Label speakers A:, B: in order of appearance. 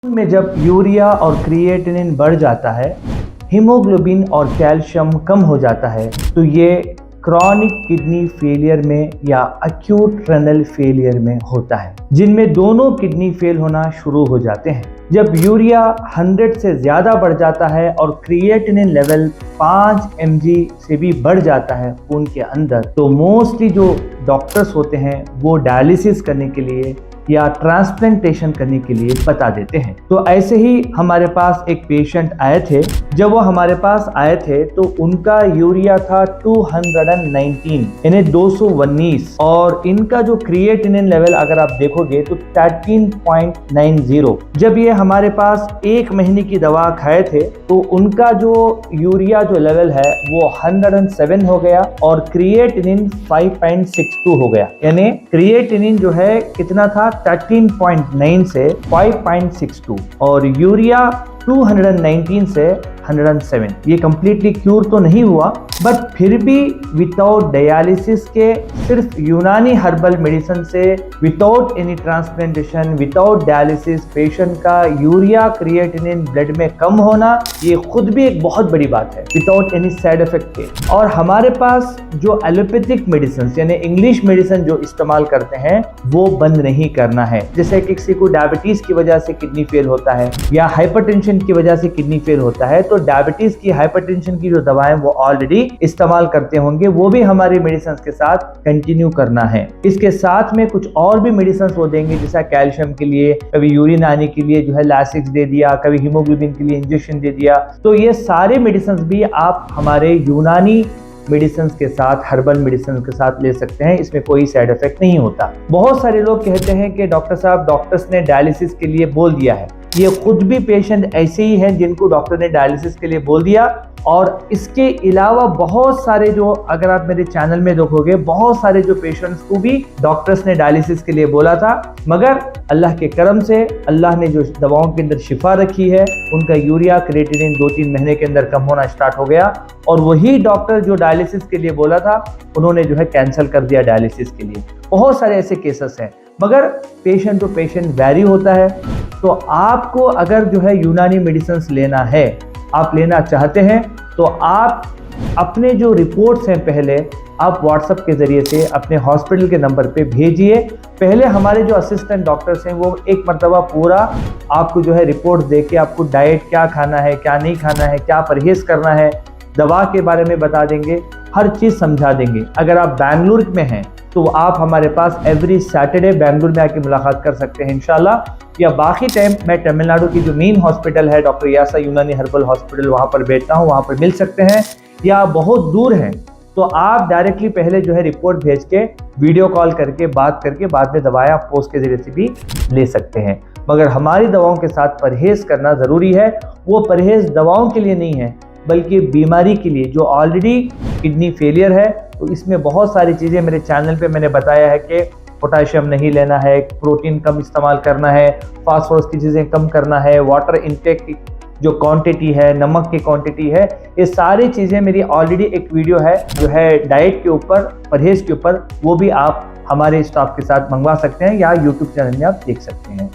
A: में जब यूरिया और क्रिएटिनिन बढ़ जाता है, हीमोग्लोबिन और कैल्शियम कम हो जाता है, तो ये क्रॉनिक किडनी फेलियर में या एक्यूट रेनल फेलियर में होता है, जिनमें दोनों किडनी फेल होना शुरू हो जाते हैं। जब यूरिया 100 से ज़्यादा बढ़ जाता है और क्रिएटिनिन लेवल 5 mg से भी बढ़ जाता है खून के अंदर, तो मोस्टली जो डॉक्टर्स होते हैं वो डायलिसिस करने के लिए या ट्रांसप्लांटेशन करने के लिए बता देते हैं। तो ऐसे ही हमारे पास एक पेशेंट आए थे। जब वो हमारे पास आए थे तो उनका यूरिया था 219 यानी 219 और इनका जो क्रिएटिनिन लेवल अगर आप देखोगे तो 13.90। जब ये हमारे पास 1 महीने की दवा खाए थे तो उनका जो यूरिया जो लेवल है वो 107 हो गया और क्रिएटिनिन 5.62 हो गया। यानी क्रिएटिनिन जो है कितना था 13.9 से 5.62 और यूरिया 219 से 107। ये कंप्लीटली क्यूर तो नहीं हुआ, बट फिर भी विदाउट डायलिसिस के सिर्फ यूनानी हर्बल मेडिसिन से, without any transplantation, without dialysis patient का यूरिया क्रिएटिनिन ब्लड में कम होना, ये खुद भी एक बहुत बड़ी बात है विदाउट एनी साइड इफेक्ट के। और हमारे पास जो एलोपैथिक मेडिसिन यानी इंग्लिश मेडिसिन जो इस्तेमाल करते हैं वो बंद नहीं करना है। जैसे किसी को डायबिटीज की वजह से किडनी फेल होता है या हाइपरटेंशन की वजह से किडनी फेल होता है, तो डायबिटीज की, हाइपरटेंशन की जो दवाएं वो ऑलरेडी इस्तेमाल करते होंगे, वो भी हमारी मेडिसिन के साथ कंटिन्यू करना है। इसके साथ में कुछ और भी मेडिसिन वो देंगे, जैसा कैल्शियम के लिए कभी यूरिन आने के लिए जो है लैसिक्स दे दिया, कभी हीमोग्लोबिन के लिए इंजेक्शन दे दिया। तो ये सारे मेडिसिन भी आप हमारे यूनानी मेडिसिन के साथ, हर्बल मेडिसिन के साथ ले सकते हैं। इसमें कोई साइड इफेक्ट नहीं होता। बहुत सारे लोग कहते हैं कि डॉक्टर साहब डॉक्टर्स ने डायलिसिस के लिए बोल दिया है। ये खुद भी पेशेंट ऐसे ही हैं जिनको डॉक्टर ने डायलिसिस के लिए बोल दिया। और इसके अलावा बहुत सारे जो, अगर आप मेरे चैनल में देखोगे, बहुत सारे जो पेशेंट्स को भी डॉक्टर्स ने डायलिसिस के लिए बोला था, मगर अल्लाह के करम से अल्लाह ने जो दवाओं के अंदर शिफा रखी है, उनका यूरिया क्रिएटिनिन 2-3 महीने के अंदर कम होना स्टार्ट हो गया। और वही डॉक्टर जो डायलिसिस के लिए बोला था उन्होंने जो है कैंसिल कर दिया डायलिसिस के लिए। बहुत सारे ऐसे केसेस हैं, मगर पेशेंट टू पेशेंट वैरी होता है। तो आपको अगर जो है यूनानी मेडिसिन लेना है, आप लेना चाहते हैं, तो आप अपने जो रिपोर्ट्स हैं पहले आप व्हाट्सएप के ज़रिए से अपने हॉस्पिटल के नंबर पे भेजिए। पहले हमारे जो असिस्टेंट डॉक्टर्स हैं वो एक मरतबा पूरा आपको जो है रिपोर्ट दे के आपको डाइट क्या खाना है, क्या नहीं खाना है, क्या परहेज़ करना है, दवा के बारे में बता देंगे, हर चीज़ समझा देंगे। अगर आप बेंगलुरु में हैं तो आप हमारे पास एवरी सैटरडे बेंगलुरु में आके मुलाकात कर सकते हैं इंशाल्लाह, या बाकी टाइम मैं तमिलनाडु की जो मेन हॉस्पिटल है डॉक्टर यासा यूनानी हर्बल हॉस्पिटल, वहाँ पर बैठता हूँ, वहाँ पर मिल सकते हैं। या बहुत दूर हैं तो आप डायरेक्टली पहले जो है रिपोर्ट भेज के वीडियो कॉल करके बात करके बाद में दवाएं आप पोस्ट के जरिए से भी ले सकते हैं। मगर हमारी दवाओं के साथ परहेज करना ज़रूरी है। वो परहेज दवाओं के लिए नहीं है बल्कि बीमारी के लिए, जो ऑलरेडी किडनी फेलियर है। तो इसमें बहुत सारी चीज़ें मेरे चैनल पे मैंने बताया है कि पोटाशियम नहीं लेना है, प्रोटीन कम इस्तेमाल करना है, फास्फोरस की चीज़ें कम करना है, वाटर इनटेक की जो क्वांटिटी है, नमक की क्वांटिटी है, ये सारी चीज़ें मेरी ऑलरेडी एक वीडियो है जो है डाइट के ऊपर, परहेज के ऊपर, वो भी आप हमारे स्टाफ के साथ मंगवा सकते हैं या यूट्यूब चैनल में आप देख सकते हैं।